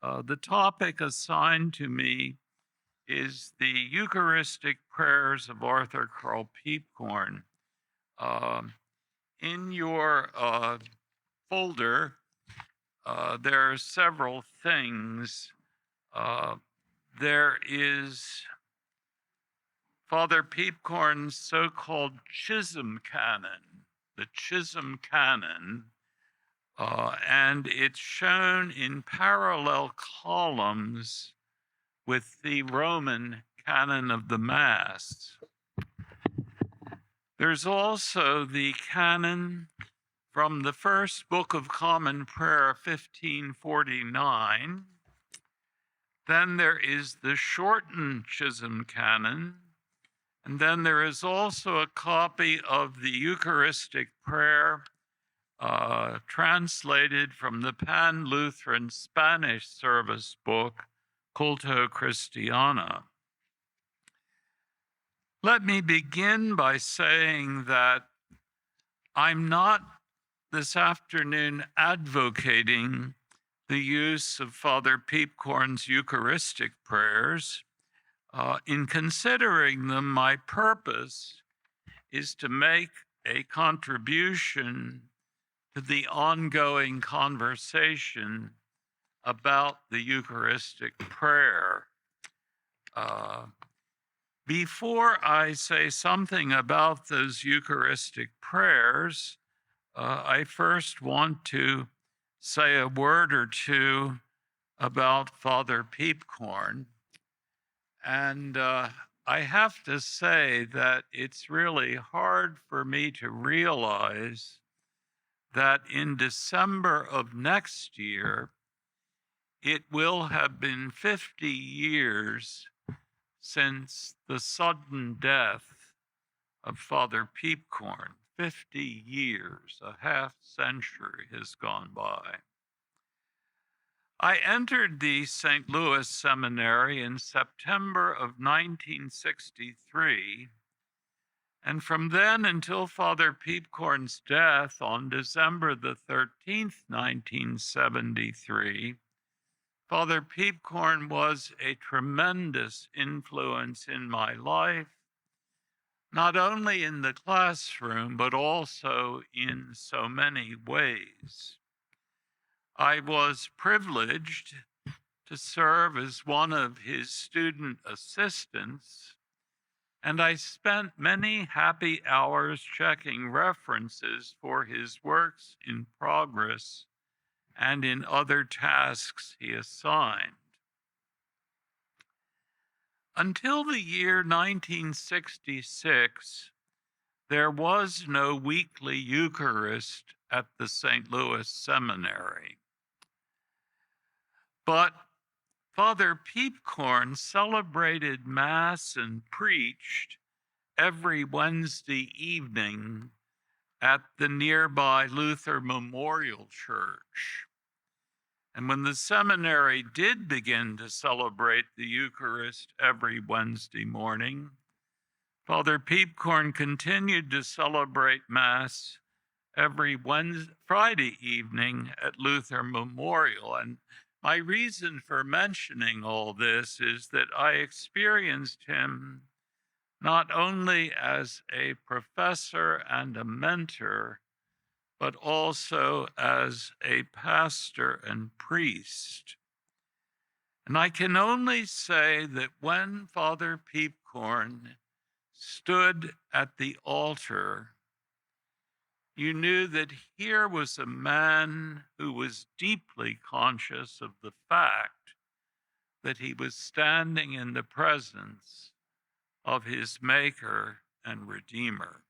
The topic assigned to me is the Eucharistic prayers of Arthur Karl Piepkorn. Um, in your folder, there are several things. There is Father Piepkorn's so-called Chisholm canon, the Chisholm canon, and it's shown in parallel columns with the Roman canon of the Mass. There's also the canon from the first Book of Common Prayer, 1549. Then there is the shortened Chisholm canon. And then there is also a copy of the Eucharistic Prayer translated from the Pan-Lutheran Spanish service book, Culto Christiana. Let me begin by saying that I'm not this afternoon advocating the use of Father Piepkorn's Eucharistic prayers. In considering them, my purpose is to make a contribution to the ongoing conversation about the Eucharistic prayer. Before I say something about those Eucharistic prayers, I first want to say a word or two about Father Piepkorn. And I have to say that it's really hard for me to realize that in December of next year, it will have been 50 years since the sudden death of Father Piepkorn. 50 years, a half century has gone by. I entered the St. Louis Seminary in September of 1963, and from then until Father Piepkorn's death on December the 13th, 1973, Father Piepkorn was a tremendous influence in my life, not only in the classroom, but also in so many ways. I was privileged to serve as one of his student assistants, and I spent many happy hours checking references for his works in progress and in other tasks he assigned. Until the year 1966, there was no weekly Eucharist at the St. Louis Seminary. But Father Piepkorn celebrated Mass and preached every Wednesday evening at the nearby Luther Memorial Church. And when the seminary did begin to celebrate the Eucharist every Wednesday morning, Father Piepkorn continued to celebrate Mass every Friday evening at Luther Memorial. And my reason for mentioning all this is that I experienced him not only as a professor and a mentor, but also as a pastor and priest. And I can only say that when Father Piepkorn stood at the altar, you knew that here was a man who was deeply conscious of the fact that he was standing in the presence of his Maker and Redeemer.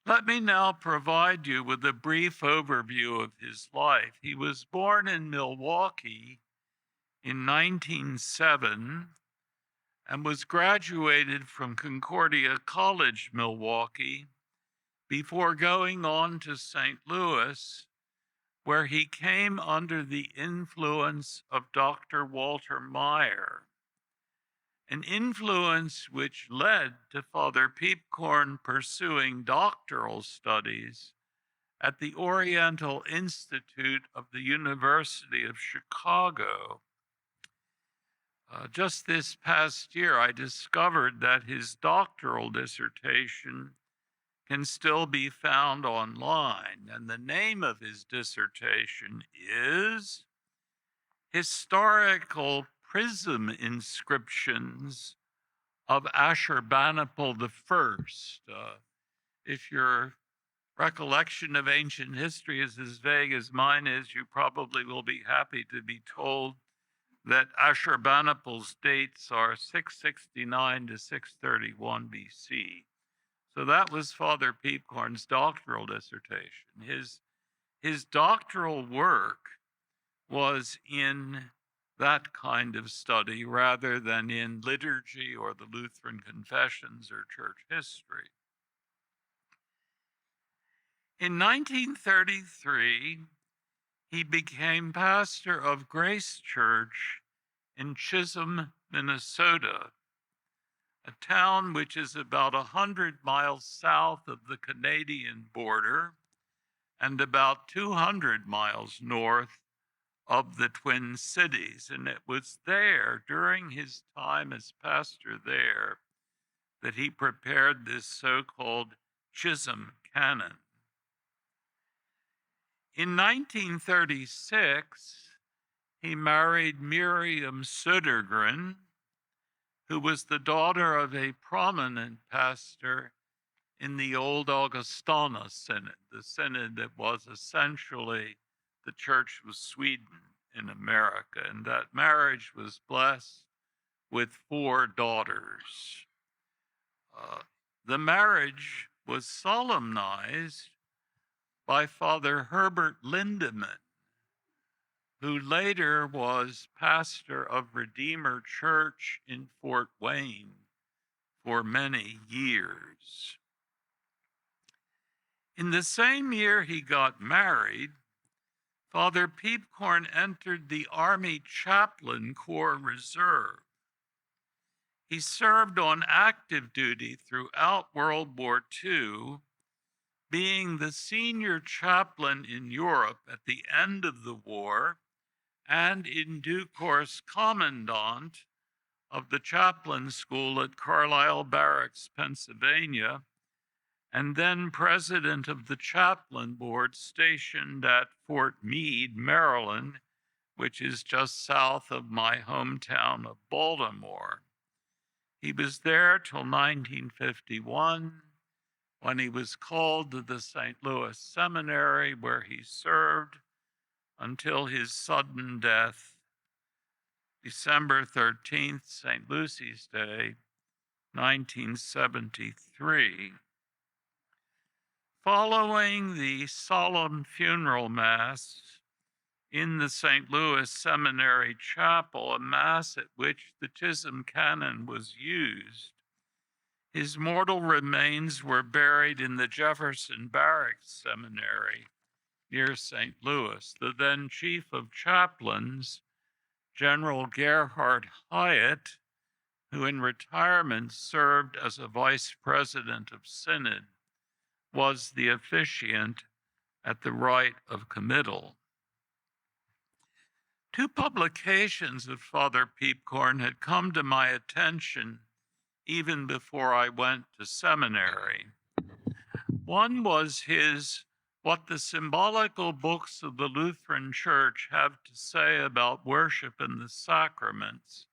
Let me now provide you with a brief overview of his life. He was born in Milwaukee in 1907 and was graduated from Concordia College, Milwaukee, before going on to St. Louis, where he came under the influence of Dr. Walter Meyer, an influence which led to Father Piepkorn pursuing doctoral studies at the Oriental Institute of the University of Chicago. Just this past year, I discovered that his doctoral dissertation can still be found online, and the name of his dissertation is Historical Prism Inscriptions of Ashurbanipal I. If your recollection of ancient history is as vague as mine is, you probably will be happy to be told that Ashurbanipal's dates are 669 to 631 BC. So that was Father Piepkorn's doctoral dissertation. His doctoral work was in that kind of study rather than in liturgy or the Lutheran confessions or church history. In 1933, he became pastor of Grace Church in Chisholm, Minnesota, a town which is about 100 miles south of the Canadian border and about 200 miles north of the Twin Cities. And it was there, during his time as pastor there, that he prepared this so-called Chisholm Canon. In 1936, he married Miriam Södergren, who was the daughter of a prominent pastor in the old Augustana Synod, the synod that was essentially the Church of Sweden in America. And that marriage was blessed with 4 daughters. The marriage was solemnized by Father Herbert Lindemann, who later was pastor of Redeemer Church in Fort Wayne for many years. In the same year he got married, Father Piepkorn entered the Army Chaplain Corps Reserve. He served on active duty throughout World War II, being the senior chaplain in Europe at the end of the war, and in due course commandant of the chaplain school at Carlisle Barracks, Pennsylvania, and then president of the chaplain board stationed at Fort Meade, Maryland, which is just south of my hometown of Baltimore. He was there till 1951, when he was called to the St. Louis Seminary, where he served until his sudden death, December 13th, St. Lucy's Day, 1973. Following the solemn funeral mass in the St. Louis Seminary Chapel, a mass at which the Chisholm Canon was used, his mortal remains were buried in the Jefferson Barracks Seminary near St. Louis. The then chief of chaplains, General Gerhard Hyatt, who in retirement served as a vice president of Synod, was the officiant at the rite of committal. 2 publications of Father Piepkorn had come to my attention even before I went to seminary. One was his What the Symbolical Books of the Lutheran Church Have to Say About Worship and the Sacraments,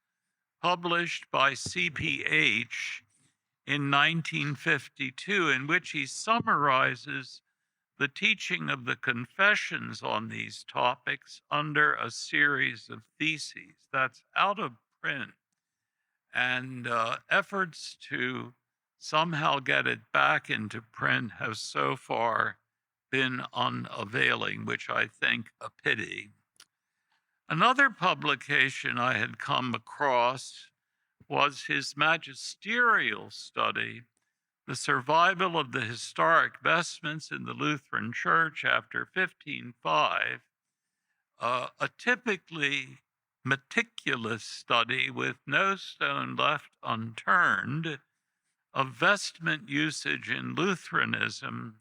published by CPH in 1952, in which he summarizes the teaching of the confessions on these topics under a series of theses. That's out of print, and efforts to somehow get it back into print have so far been unavailing, which I think a pity. Another publication I had come across was his magisterial study, The Survival of the Historic Vestments in the Lutheran Church After 1505, a typically meticulous study with no stone left unturned of vestment usage in Lutheranism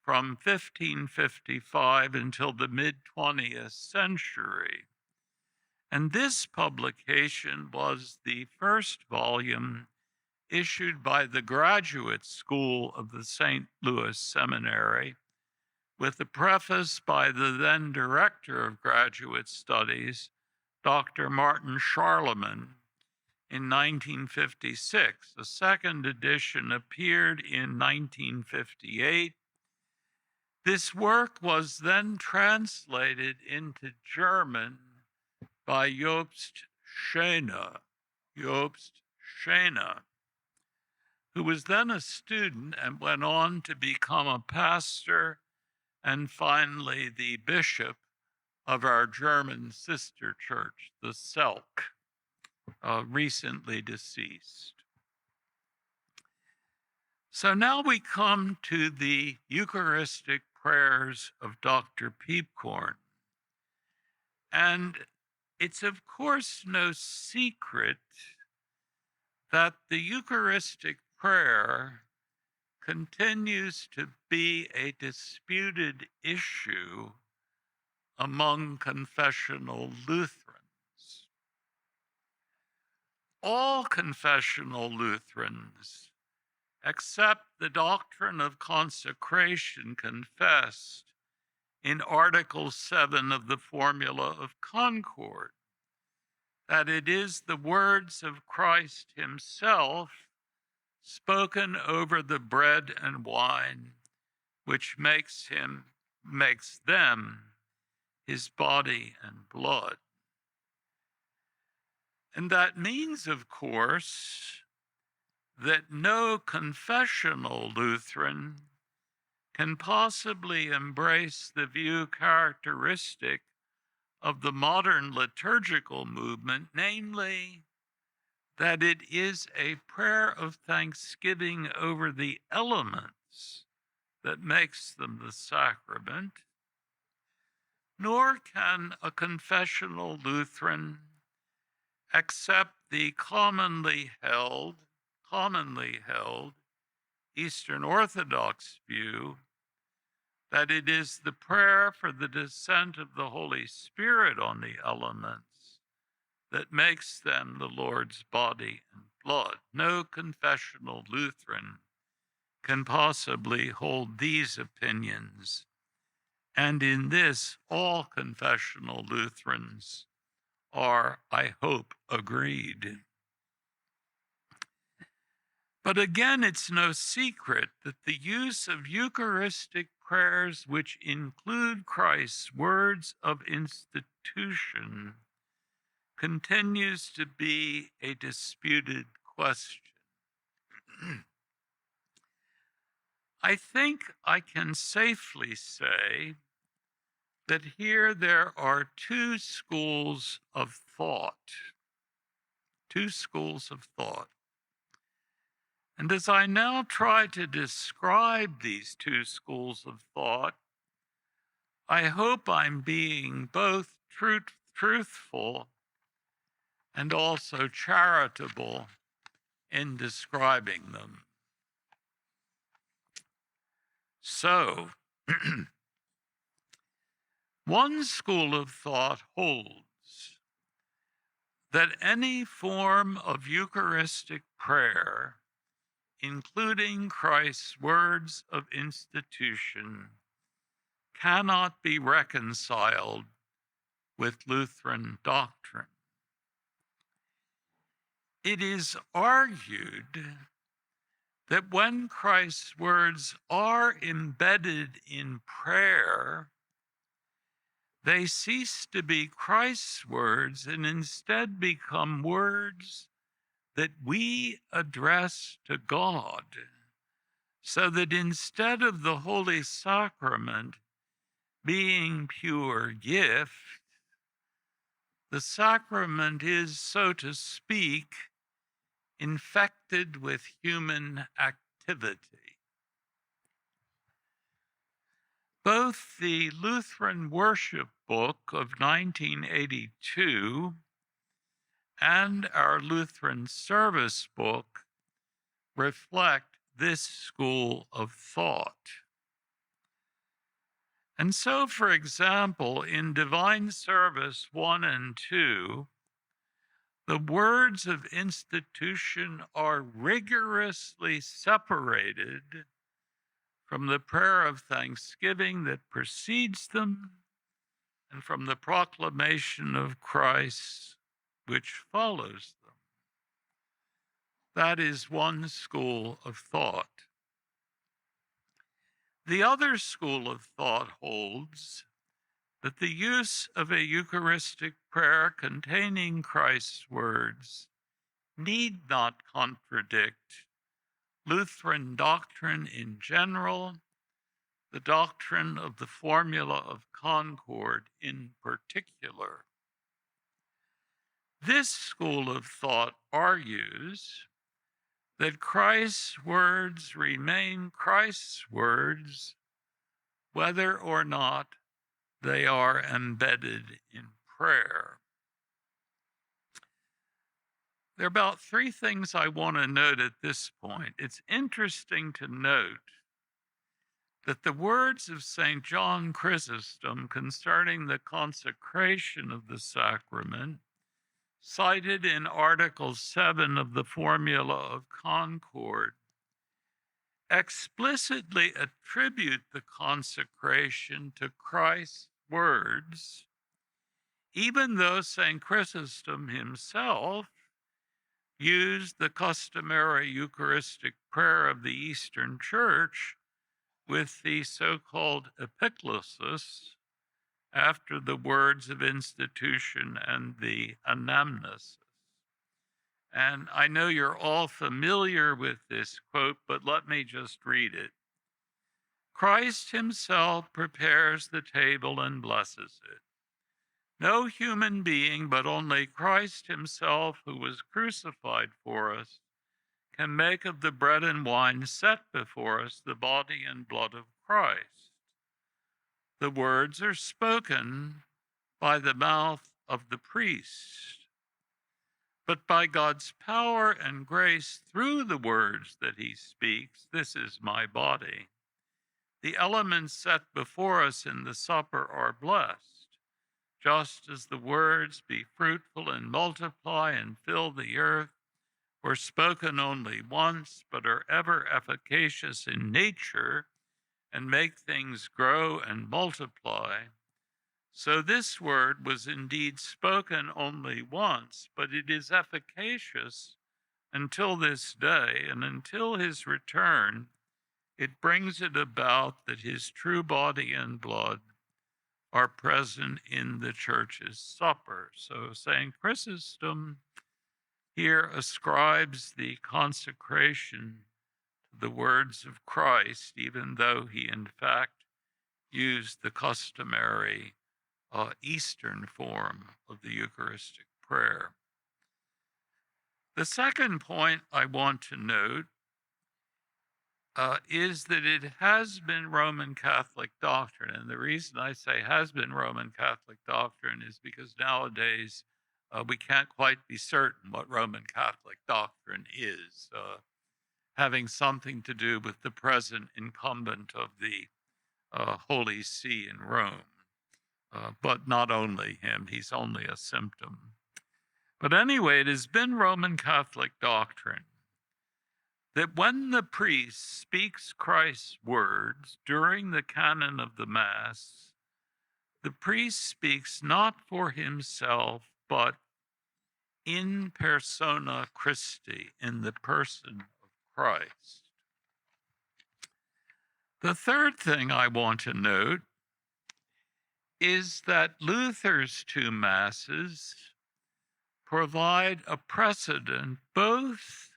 from 1555 until the mid-20th century. And this publication was the first volume issued by the Graduate School of the St. Louis Seminary, with a preface by the then Director of Graduate Studies, Dr. Martin Charlemagne, in 1956. A second edition appeared in 1958. This work was then translated into German by Jobst Schäne, who was then a student and went on to become a pastor and finally the bishop of our German sister church, the Selk, recently deceased. So now we come to the Eucharistic prayers of Dr. Piepkorn. And it's of course no secret that the Eucharistic prayer continues to be a disputed issue among confessional Lutherans. All confessional Lutherans accept the doctrine of consecration confessed in Article 7 of the Formula of Concord, that it is the words of Christ himself spoken over the bread and wine, which makes them his body and blood. And that means, of course, that no confessional Lutheran can possibly embrace the view characteristic of the modern liturgical movement, namely, that it is a prayer of thanksgiving over the elements that makes them the sacrament, nor can a confessional Lutheran accept the commonly held Eastern Orthodox view that it is the prayer for the descent of the Holy Spirit on the elements that makes them the Lord's body and blood. No confessional Lutheran can possibly hold these opinions, and in this all confessional Lutherans are, I hope, agreed. But again, it's no secret that the use of Eucharistic prayers which include Christ's words of institution continues to be a disputed question. I think I can safely say that here there are two schools of thought. And as I now try to describe these two schools of thought, I hope I'm being both truthful and also charitable in describing them. So, one school of thought holds that any form of Eucharistic prayer, including Christ's words of institution, cannot be reconciled with Lutheran doctrine. It is argued that when Christ's words are embedded in prayer, they cease to be Christ's words and instead become words that we address to God, so that instead of the Holy Sacrament being pure gift, the sacrament is, so to speak, infected with human activity. Both the Lutheran Worship Book of 1982 and our Lutheran Service Book reflect this school of thought. And so, for example, in Divine Service 1 and 2, the words of institution are rigorously separated from the prayer of thanksgiving that precedes them and from the proclamation of Christ which follows them. That is one school of thought. The other school of thought holds that the use of a Eucharistic prayer containing Christ's words need not contradict Lutheran doctrine in general, the doctrine of the formula of concord in particular. This school of thought argues that Christ's words remain Christ's words, whether or not they are embedded in prayer. There are about three things I want to note at this point. It's interesting to note that the words of St. John Chrysostom concerning the consecration of the sacrament, cited in Article 7 of the Formula of Concord, explicitly attribute the consecration to Christ's words, even though St. Chrysostom himself used the customary Eucharistic prayer of the Eastern Church with the so-called epiklesis after the words of institution and the anamnesis. And I know you're all familiar with this quote, but let me just read it. Christ himself prepares the table and blesses it. No human being, but only Christ himself, who was crucified for us, can make of the bread and wine set before us the body and blood of Christ. The words are spoken by the mouth of the priest, but by God's power and grace through the words that he speaks, this is my body. The elements set before us in the supper are blessed, just as the words, be fruitful and multiply and fill the earth, were spoken only once, but are ever efficacious in nature and make things grow and multiply. So this word was indeed spoken only once, but it is efficacious until this day, and until his return, it brings it about that his true body and blood are present in the church's supper. So St. Chrysostom here ascribes the consecration to the words of Christ, even though he in fact used the customary Eastern form of the Eucharistic prayer. The second point I want to note is that it has been Roman Catholic doctrine. And the reason I say has been Roman Catholic doctrine is because nowadays we can't quite be certain what Roman Catholic doctrine is, having something to do with the present incumbent of the Holy See in Rome. But not only him, he's only a symptom. But anyway, it has been Roman Catholic doctrine that when the priest speaks Christ's words during the canon of the Mass, the priest speaks not for himself, but in persona Christi, in the person of Christ. The third thing I want to note is that Luther's two Masses provide a precedent both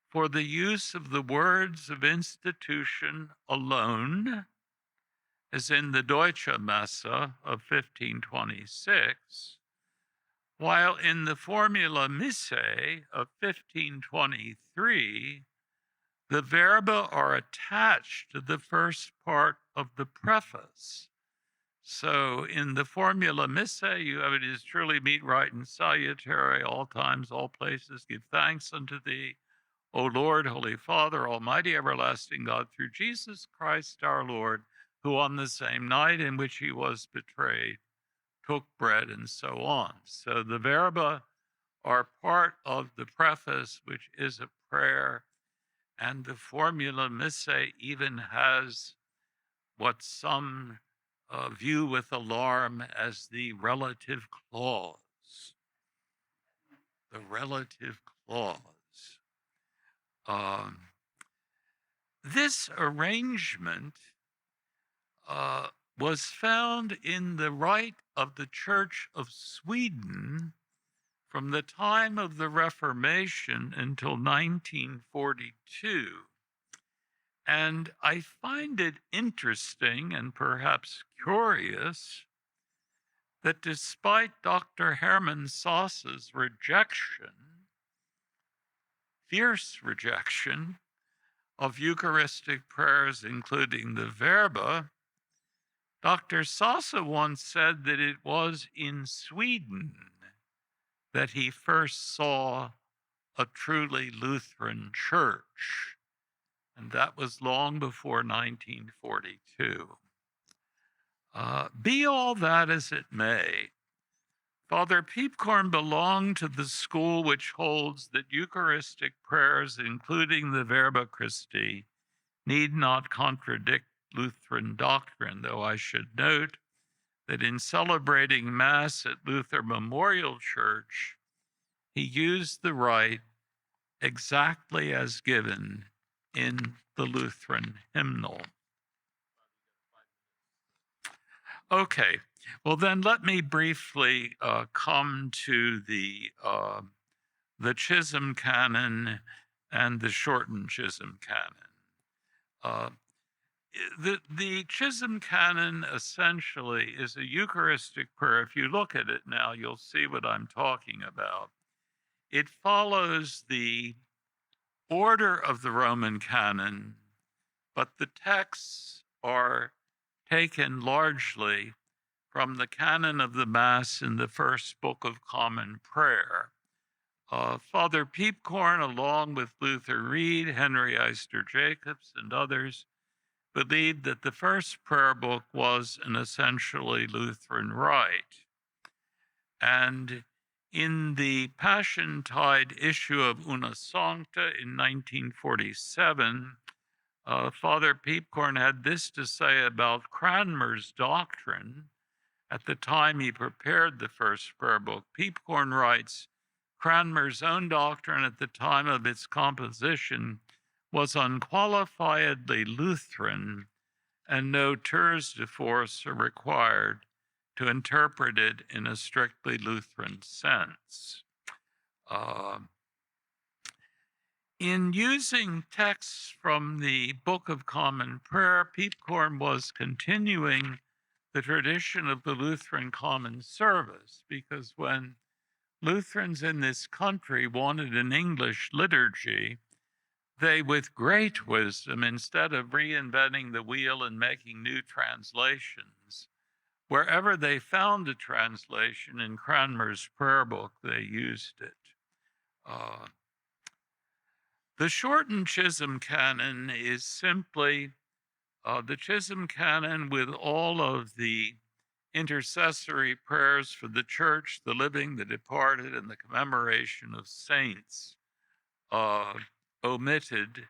for the use of the words of institution alone, as in the Deutsche Messe of 1526, while in the Formula Missae of 1523, the verba are attached to the first part of the preface. So in the Formula Missae, you have, it is truly meet, right, and salutary, all times, all places, give thanks unto thee, O Lord, Holy Father, Almighty, everlasting God, through Jesus Christ our Lord, who on the same night in which he was betrayed took bread, and so on. So the verba are part of the preface, which is a prayer, and the formula missae even has what some view with alarm as the relative clause. The relative clause. This arrangement was found in the rite of the Church of Sweden from the time of the Reformation until 1942. And I find it interesting and perhaps curious that despite Dr. Hermann Sass's rejection, fierce rejection, of Eucharistic prayers, including the verba, Dr. Sassa once said that it was in Sweden that he first saw a truly Lutheran church, and that was long before 1942. Be all that as it may, Father Piepkorn belonged to the school which holds that Eucharistic prayers, including the Verba Christi, need not contradict Lutheran doctrine, though I should note that in celebrating Mass at Luther Memorial Church, he used the rite exactly as given in the Lutheran hymnal. Okay, well then let me briefly come to the Chisholm canon and the shortened Chisholm canon. The Chisholm canon essentially is a Eucharistic prayer. If you look at it now, you'll see what I'm talking about. It follows the order of the Roman canon, but the texts are taken largely from the canon of the Mass in the first Book of Common Prayer. Father Piepkorn, along with Luther Reed, Henry Eister Jacobs, and others, believed that the first prayer book was an essentially Lutheran rite. And in the Passiontide issue of Una Sancta in 1947, Father Piepkorn had this to say about Cranmer's doctrine. At the time he prepared the first prayer book, Piepkorn writes, Cranmer's own doctrine at the time of its composition was unqualifiedly Lutheran, and no tours de force are required to interpret it in a strictly Lutheran sense. In using texts from the Book of Common Prayer, Piepkorn was continuing the tradition of the Lutheran Common Service, because when Lutherans in this country wanted an English liturgy, they, with great wisdom, instead of reinventing the wheel and making new translations, wherever they found a translation in Cranmer's prayer book, they used it. The shortened Chisholm canon is simply the Chisholm canon with all of the intercessory prayers for the church, the living, the departed, and the commemoration of saints omitted,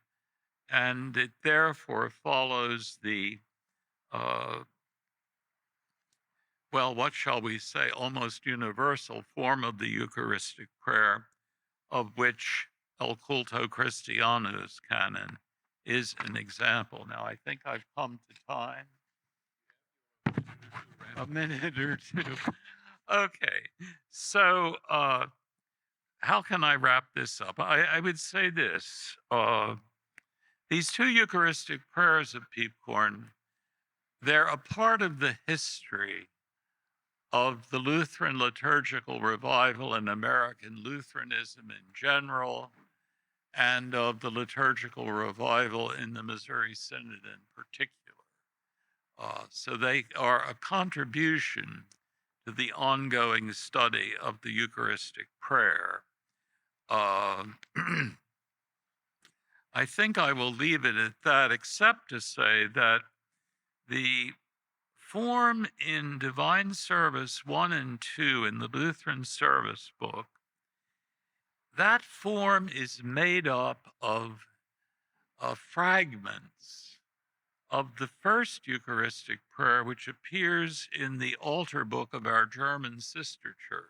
and it therefore follows the, well, what shall we say, almost universal form of the Eucharistic prayer, of which El Culto Christianus canon is an example. Now, I think I've come to time. A minute or two. Okay, so how can I wrap this up? I would say this. These two Eucharistic prayers of Piepkorn, they're a part of the history of the Lutheran liturgical revival and American Lutheranism in general, and of the liturgical revival in the Missouri Synod in particular. So they are a contribution to the ongoing study of the Eucharistic prayer. I think I will leave it at that, except to say that The form in Divine Service 1 and 2 in the Lutheran Service Book, that form is made up of fragments of the first Eucharistic prayer, which appears in the altar book of our German sister church.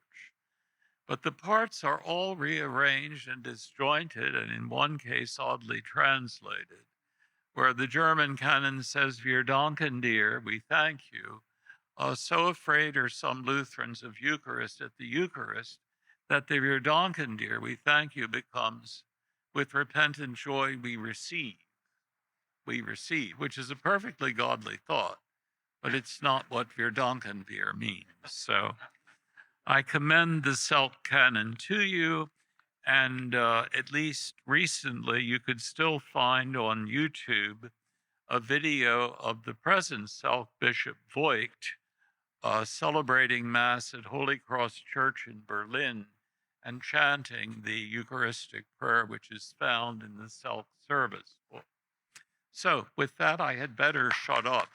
But the parts are all rearranged and disjointed, and in one case, oddly translated, where the German canon says, Wir danken dir, we thank you. So afraid are some Lutherans of Eucharist at the Eucharist that the Wir danken dir, we thank you, becomes, with repentant joy we receive, which is a perfectly godly thought, but it's not what Wir danken dir means. So I commend the Selk canon to you, and at least recently you could still find on YouTube a video of the present Selk Bishop Voigt celebrating Mass at Holy Cross Church in Berlin and chanting the Eucharistic prayer, which is found in the Selk service book. So with that, I had better shut up.